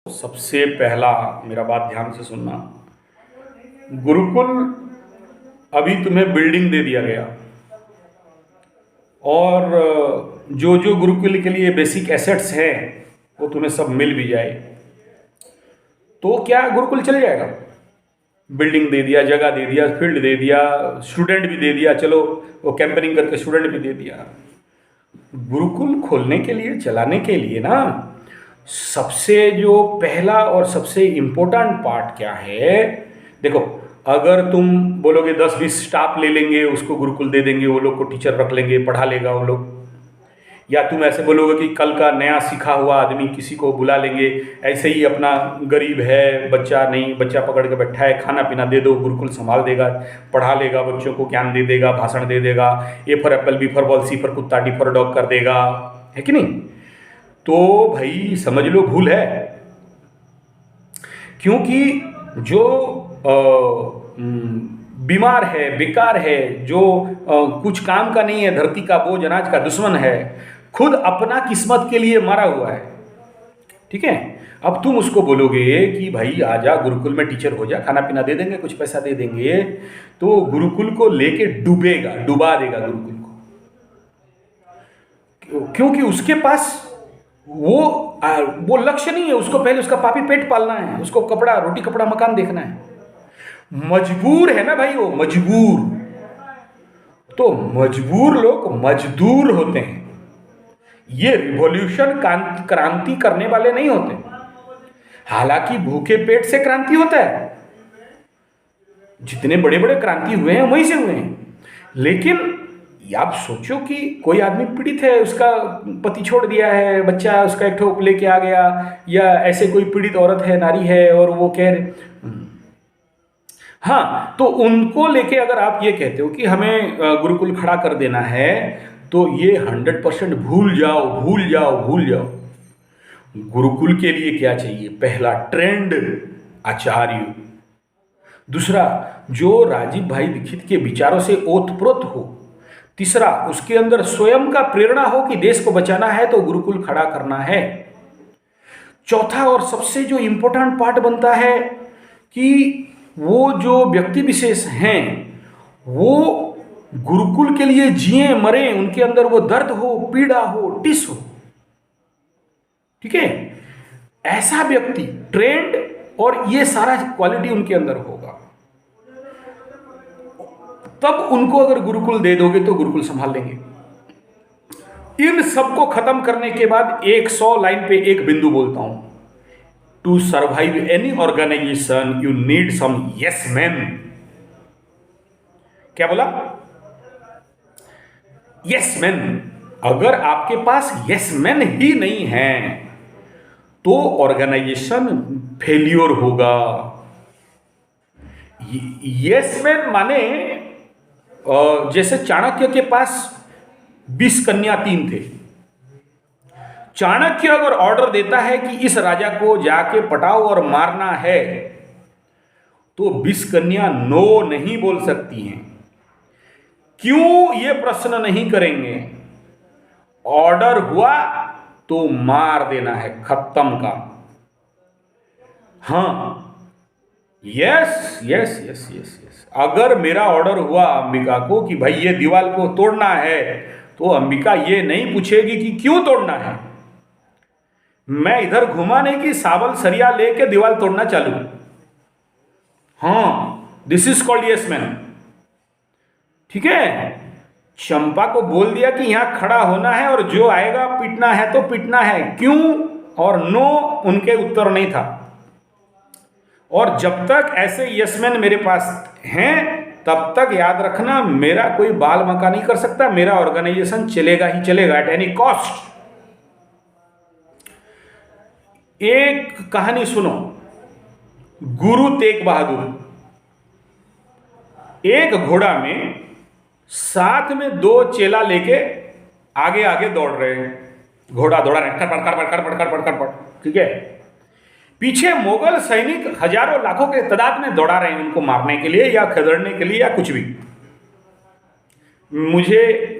सबसे पहला मेरा बात ध्यान से सुनना। गुरुकुल अभी तुम्हें बिल्डिंग दे दिया गया और जो जो गुरुकुल के लिए बेसिक एसेट्स हैं वो तुम्हें सब मिल भी जाए तो क्या गुरुकुल चल जाएगा? बिल्डिंग दे दिया, जगह दे दिया, फील्ड दे दिया, स्टूडेंट भी दे दिया, चलो वो कैंपेनिंग करके स्टूडेंट भी दे दिया। गुरुकुल खोलने के लिए, चलाने के लिए ना, सबसे जो पहला और सबसे इम्पोर्टेंट पार्ट क्या है? देखो, अगर तुम बोलोगे 10-20 स्टाफ ले लेंगे, उसको गुरुकुल दे देंगे, वो लोग को टीचर रख लेंगे, पढ़ा लेगा वो लोग, या तुम ऐसे बोलोगे कि कल का नया सीखा हुआ आदमी किसी को बुला लेंगे, ऐसे ही अपना गरीब है, बच्चा नहीं, बच्चा पकड़ के बैठा है, खाना पीना दे दो, गुरुकुल संभाल देगा, पढ़ा लेगा, बच्चों को ज्ञान दे देगा, भाषण दे देगा, A for apple, B for ball, C for कुत्ता, डी फॉर डॉग कर देगा, है कि नहीं? तो भाई समझ लो भूल है। क्योंकि जो बीमार है, बेकार है, जो कुछ काम का नहीं है, धरती का बोझ, अनाज का दुश्मन है, खुद अपना किस्मत के लिए मरा हुआ है, ठीक है? अब तुम उसको बोलोगे कि भाई आजा गुरुकुल में टीचर हो जा, खाना पीना दे देंगे, कुछ पैसा दे देंगे, तो गुरुकुल को लेके डूबेगा, डुबा देगा गुरुकुल को। क्योंकि उसके पास वो लक्ष्य नहीं है, उसको पहले उसका पापी पेट पालना है, उसको कपड़ा, रोटी कपड़ा, मकान देखना है। मजबूर है ना भाई, वो मजबूर। तो मजबूर लोग मजदूर होते हैं, ये रिवॉल्यूशन क्रांति करने वाले नहीं होते। हालांकि भूखे पेट से क्रांति होता है, जितने बड़े बड़े क्रांति हुए हैं वहीं से हुए हैं। लेकिन आप सोचो कि कोई आदमी पीड़ित है, उसका पति छोड़ दिया है, बच्चा उसका एक ठोप लेके आ गया, या ऐसे कोई पीड़ित औरत है, नारी है, और वो कह रहे, हाँ, तो उनको लेके अगर आप ये कहते हो कि हमें गुरुकुल खड़ा कर देना है, तो ये 100% भूल जाओ, भूल जाओ, भूल जाओ। गुरुकुल के लिए क्या चाहिए? पहला, ट्रेंड आचार्य। दूसरा, जो राजीव भाई दीक्षित के विचारों से ओतप्रोत हो। तीसरा, उसके अंदर स्वयं का प्रेरणा हो कि देश को बचाना है तो गुरुकुल खड़ा करना है। चौथा और सबसे जो इंपॉर्टेंट पार्ट बनता है कि वो जो व्यक्ति विशेष हैं वो गुरुकुल के लिए जिए मरे, उनके अंदर वो दर्द हो, पीड़ा हो, टिस हो, ठीक है? ऐसा व्यक्ति, ट्रेंड और ये सारा क्वालिटी उनके अंदर होगा, तब उनको अगर गुरुकुल दे दोगे तो गुरुकुल संभाल लेंगे। इन सबको खत्म करने के बाद 100 लाइन पे एक बिंदु बोलता हूं, to survive any organisation you need some yes man. क्या बोला? Yes man. अगर आपके पास यस मैन ही नहीं है तो ऑर्गेनाइजेशन फेल्योर होगा। यस मैन माने जैसे चाणक्य के पास 20 कन्या 3 थे। चाणक्य अगर ऑर्डर देता है कि इस राजा को जाके पटाओ और मारना है, तो 20 कन्या नो नहीं बोल सकती हैं। क्यों? ये प्रश्न नहीं करेंगे। ऑर्डर हुआ तो मार देना है, खत्म का। हाँ, yes yes yes yes yes. अगर मेरा ऑर्डर हुआ अंबिका को कि भाई ये दीवार को तोड़ना है, तो अंबिका ये नहीं पूछेगी कि क्यों तोड़ना है। मैं इधर घुमाने की सावल सरिया लेके दीवार तोड़ना चालू। हाँ, this is called yes man, ठीक है? चंपा को बोल दिया कि यहां खड़ा होना है और जो आएगा पीटना है तो पीटना है। क्यों और नो उनके उत्तर नहीं था। और जब तक ऐसे यसमैन मेरे पास हैं, तब तक याद रखना मेरा कोई बाल मका नहीं कर सकता, मेरा ऑर्गेनाइजेशन चलेगा ही चलेगा एट एनी कॉस्ट। एक कहानी सुनो, गुरु तेग बहादुर। एक घोड़ा में साथ में 2 चेला लेके आगे आगे दौड़ रहे हैं। घोड़ा दौड़ा रहे, खटपट खटपट खटपट खटपट खटपट, ठीक है? पीछे मुगल सैनिक हजारों लाखों के तादाद में दौड़ा रहे हैं उनको मारने के लिए या खदेड़ने के लिए या कुछ भी।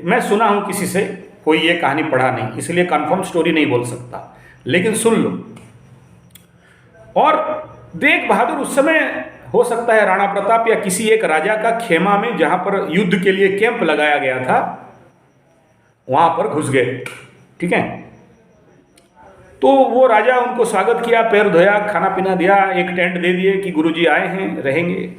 मैं सुना हूं किसी से, कोई ये कहानी पढ़ा नहीं, इसलिए कंफर्म स्टोरी नहीं बोल सकता, लेकिन सुन लो। और तेज बहादुर उस समय हो सकता है राणा प्रताप या किसी एक राजा का खेमा में, जहां पर युद्ध के लिए कैंप लगाया गया था, वहां पर घुस गए। ठीक है, तो वो राजा उनको स्वागत किया, पैर धोया, खाना पीना दिया, एक टेंट दे दिए कि गुरुजी आए हैं रहेंगे,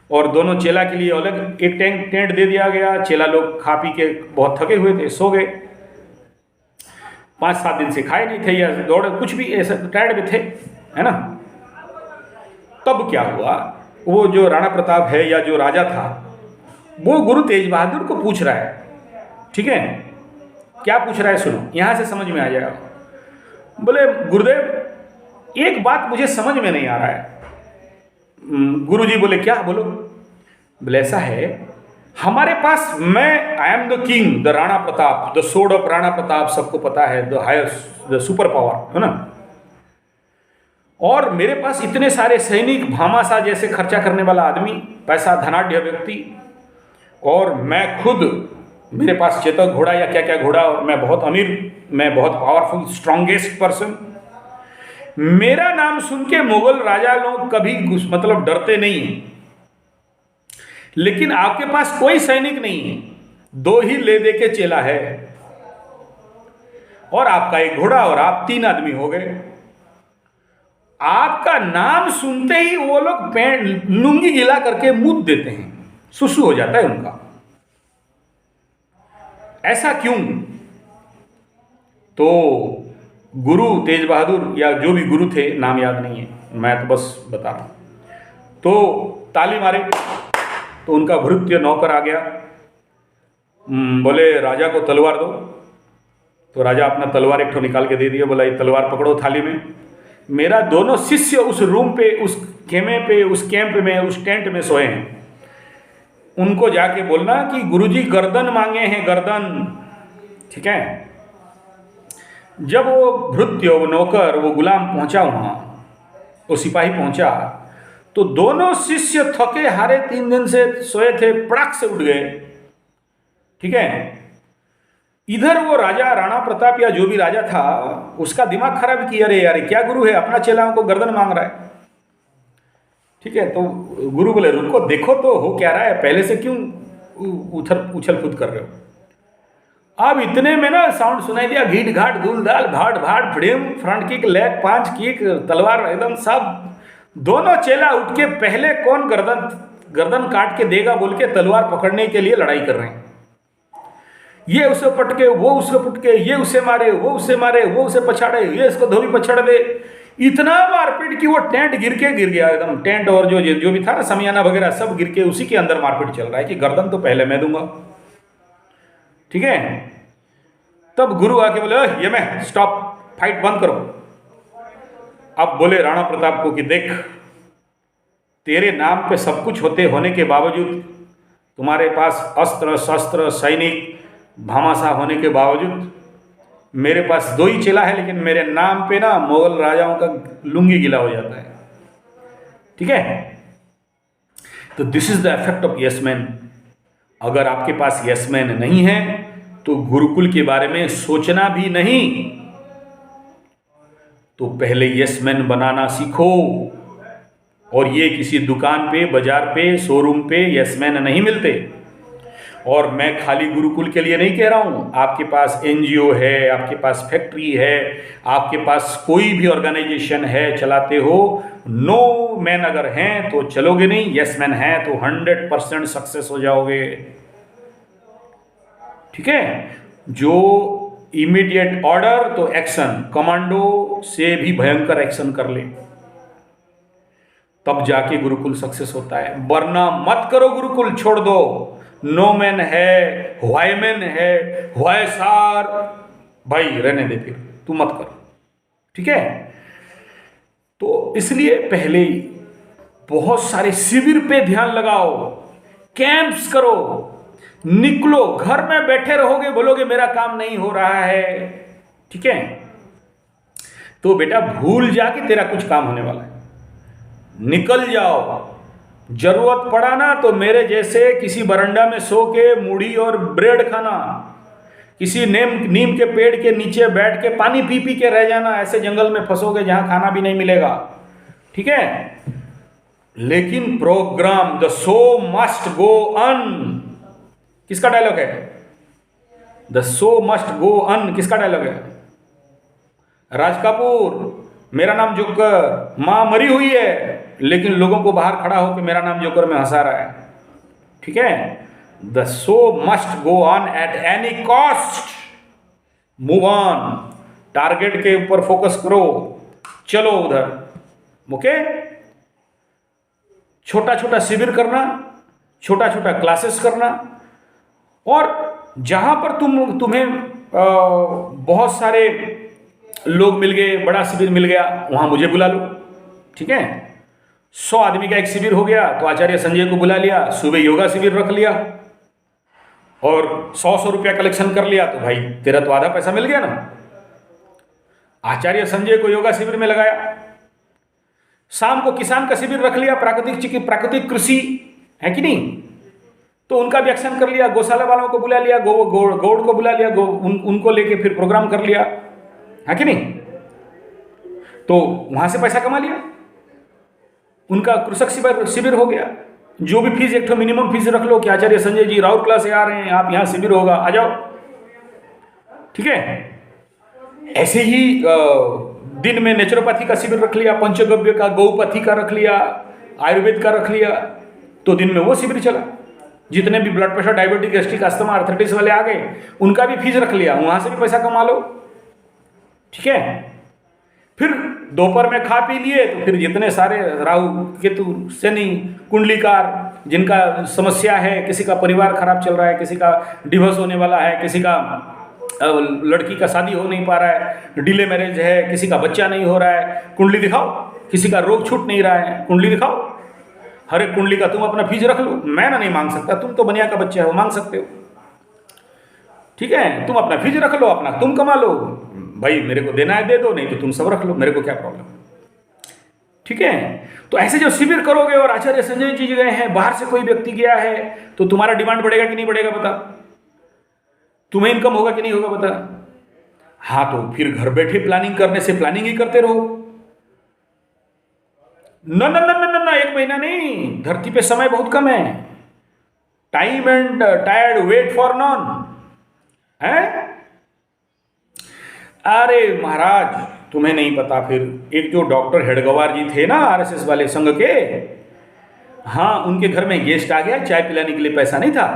और दोनों चेला के लिए अलग एक टेंट दे दिया गया। चेला लोग खा पी के बहुत थके हुए थे, सो गए। 5-7 दिन से खाए नहीं थे या दौड़ कुछ भी ऐसा टायर्ड में थे, है ना। तब क्या हुआ, वो जो राणा प्रताप है या जो राजा था, वो गुरु तेज बहादुर को पूछ रहा है। ठीक है, क्या पूछ रहा है सुनो, यहां से समझ में आ जाएगा। बोले गुरुदेव एक बात मुझे समझ में नहीं आ रहा है। गुरुजी बोले क्या, बोलो। बोले ऐसा है, हमारे पास मैं I am the king, the Rana Pratap, the sword of Rana Pratap, सबको पता है, the highest, the super power, है ना। और मेरे पास इतने सारे सैनिक, भामाशाह जैसे खर्चा करने वाला आदमी, पैसा धनाढ़ व्यक्ति, और मैं खुद, मेरे पास चेतक घोड़ा या क्या क्या घोड़ा, और मैं बहुत अमीर, मैं बहुत पावरफुल स्ट्रॉन्गेस्ट पर्सन। मेरा नाम सुन के मुगल राजा लोग कभी मतलब डरते नहीं हैं, लेकिन आपके पास कोई सैनिक नहीं है, 2 ही ले दे के चेला है, और आपका एक घोड़ा, और आप 3 आदमी हो गए। आपका नाम सुनते ही वो लोग पैंट लुंगी गिला करके मुंह देते हैं, सुसु हो जाता है उनका। ऐसा क्यों? तो गुरु तेज बहादुर या जो भी गुरु थे, नाम याद नहीं है, मैं तो बस बता रहा हूं, तो ताली मारे तो उनका भृत्य नौकर आ गया। बोले राजा को तलवार दो। तो राजा अपना तलवार एक ठो निकाल के दे दिया, बोला ये तलवार पकड़ो थाली में। मेरा दोनों शिष्य उस रूम पे, उस खेमे पे, उस कैंप में, उस टेंट में सोए हैं, उनको जाके बोलना कि गुरुजी गर्दन मांगे हैं, गर्दन। ठीक है, जब वो भृत्य, वो नौकर, वो गुलाम पहुंचा वहां, वो सिपाही पहुंचा, तो दोनों शिष्य थके हारे 3 दिन से सोए थे, पड़ाक से उठ गए। ठीक है, इधर वो राजा राणा प्रताप या जो भी राजा था, उसका दिमाग खराब किया, अरे यार क्या गुरु है, अपना चेलाओं को गर्दन मांग रहा है। ठीक है, तो गुरु बोले रुको, देखो तो हो क्या रहा है, पहले से क्यों उछल कूद कर रहे हो। अब इतने में ना साउंड सुनाई दिया, घीट घाट धूल दाल भाट भाट फ्रेम, फ्रंट किक, लेग पांच किक, तलवार, एकदम सब। दोनों चेला उठ के पहले कौन गर्दन काट के देगा बोल के तलवार पकड़ने के लिए लड़ाई कर रहे हैं। ये उसे पटके, वो उसे पटके, ये उसे मारे, वो उसे मारे, वो उसे पछाड़े, ये इसको धोबी पछाड़ दे। इतना मारपीट कि वो टेंट गिर गया एकदम, टेंट और जो भी था ना, समियाना वगैरह सब गिर के, उसी के अंदर मारपीट चल रहा है कि गर्दन तो पहले मैं दूंगा। ठीक है, तब गुरु आके बोले ये मैं, स्टॉप, फाइट बंद करो। अब बोले राणा प्रताप को कि देख, तेरे नाम पे सब कुछ होने के बावजूद, तुम्हारे पास अस्त्र शस्त्र सैनिक भामाशाह होने के बावजूद, मेरे पास 2 ही चेला है, लेकिन मेरे नाम पे ना मुगल राजाओं का लुंगी गिला हो जाता है। ठीक है, तो this is the effect of yes man. अगर आपके पास यस मैन नहीं है तो गुरुकुल के बारे में सोचना भी नहीं। तो पहले यस मैन बनाना सीखो। और ये किसी दुकान पे, बाजार पे, शोरूम पे यस मैन नहीं मिलते। और मैं खाली गुरुकुल के लिए नहीं कह रहा हूं, आपके पास एनजीओ है, आपके पास फैक्ट्री है, आपके पास कोई भी ऑर्गेनाइजेशन है, चलाते हो, नो मैन अगर हैं तो चलोगे नहीं, यस मैन है तो 100% सक्सेस हो जाओगे। ठीक है, जो इमीडिएट ऑर्डर तो एक्शन, कमांडो से भी भयंकर एक्शन कर ले, तब जाके गुरुकुल सक्सेस होता है। वरना मत करो, गुरुकुल छोड़ दो। नो मैन है, व्हाई मैन है, व्हाई सार, भाई रहने दे, फिर तू मत कर। ठीक है, तो इसलिए पहले बहुत सारे शिविर पे ध्यान लगाओ, कैंप्स करो, निकलो। घर में बैठे रहोगे, बोलोगे मेरा काम नहीं हो रहा है, ठीक है, तो बेटा भूल जा कि तेरा कुछ काम होने वाला है। निकल जाओ। जरूरत पड़ा ना तो मेरे जैसे किसी बरंडा में सो के मूढ़ी और ब्रेड खाना, किसी नीम के पेड़ के नीचे बैठ के पानी पी पी के रह जाना। ऐसे जंगल में फंसोगे जहां खाना भी नहीं मिलेगा, ठीक है। लेकिन program the show must go on, किसका डायलॉग है? The show must go on किसका डायलॉग है? राज कपूर, मेरा नाम जोकर, मां मरी हुई है लेकिन लोगों को बाहर खड़ा होकर मेरा नाम जोकर में हंसा रहा है। ठीक है। The show must go on at any cost, move on, target के ऊपर फोकस करो, चलो उधर। ओके। छोटा छोटा शिविर करना, छोटा छोटा क्लासेस करना, और जहां पर तुम्हें बहुत सारे लोग मिल गए, बड़ा शिविर मिल गया, वहां मुझे बुला लो। ठीक है। 100 आदमी का एक शिविर हो गया तो आचार्य संजय को बुला लिया, सुबह योगा शिविर रख लिया और 100 रुपया कलेक्शन कर लिया, तो भाई तेरा तो आधा पैसा मिल गया ना। आचार्य संजय को योगा शिविर में लगाया, शाम को किसान का शिविर रख लिया, प्राकृतिक कृषि है कि नहीं, तो उनका भी एक्शन कर लिया, गौशाला वालों को बुला लिया, गौड़ को बुला लिया, उनको लेके फिर प्रोग्राम कर लिया, है कि नहीं। तो वहां से पैसा कमा लिया, उनका कृषक शिविर हो गया। जो भी फीस, एक तो मिनिमम फीस रख लो कि आचार्य संजय जी राउरकेला से आ रहे हैं, आप यहां शिविर होगा, आ जाओ। ठीक है। ऐसे ही दिन में नेचुरोपैथी का शिविर रख लिया, पंचगव्य का, गौपथी का रख लिया, आयुर्वेद का रख लिया, तो दिन में वो शिविर चला। जितने भी blood pressure, diabetes, gastric, asthma, arthritis वाले आ गए, उनका भी फीस रख लिया, वहां से भी पैसा कमा लो। ठीक है। फिर दोपहर में खा पी लिए तो फिर जितने सारे राहु केतु शनि कुंडलीकार जिनका समस्या है, किसी का परिवार खराब चल रहा है, किसी का डिवोर्स होने वाला है, किसी का लड़की का शादी हो नहीं पा रहा है, डिले मैरिज है, किसी का बच्चा नहीं हो रहा है, कुंडली दिखाओ। किसी का रोग छूट नहीं रहा है, कुंडली दिखाओ। हर एक कुंडली का तुम अपना फीस रख लो। मैं ना नहीं मांग सकता, तुम तो बनिया का बच्चा हो, मांग सकते हो। ठीक है। तुम अपना फीस रख लो, अपना तुम कमा लो, भाई मेरे को देना है दे दो, नहीं तो तुम सब रख लो, मेरे को क्या प्रॉब्लम। ठीक है। तो ऐसे जो शिविर करोगे, और आचार्य संजय जी गए हैं, बाहर से कोई व्यक्ति गया है, तो तुम्हारा डिमांड बढ़ेगा कि नहीं बढ़ेगा बता? तुम्हें इनकम होगा कि नहीं होगा बता? हाँ, तो फिर घर बैठे प्लानिंग करने से प्लानिंग ही करते रहो। न न न न न 1 महीना नहीं, धरती पे समय बहुत कम है। टाइम एंड टायर्ड वेट फॉर नॉन है। अरे महाराज, तुम्हें नहीं पता। फिर एक जो डॉक्टर हेडगवार जी थे ना, आरएसएस वाले संघ के, हाँ, उनके घर में गेस्ट आ गया, चाय पिलाने के लिए पैसा नहीं था,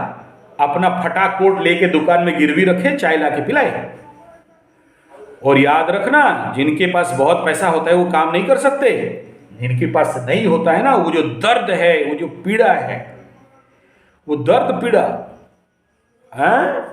अपना फटा कोट लेके दुकान में गिरवी रखे, चाय लाके पिलाए। और याद रखना, जिनके पास बहुत पैसा होता है वो काम नहीं कर सकते, जिनके पास नहीं होता है ना, वो जो दर्द है, वो जो पीड़ा है, वो दर्द पीड़ा है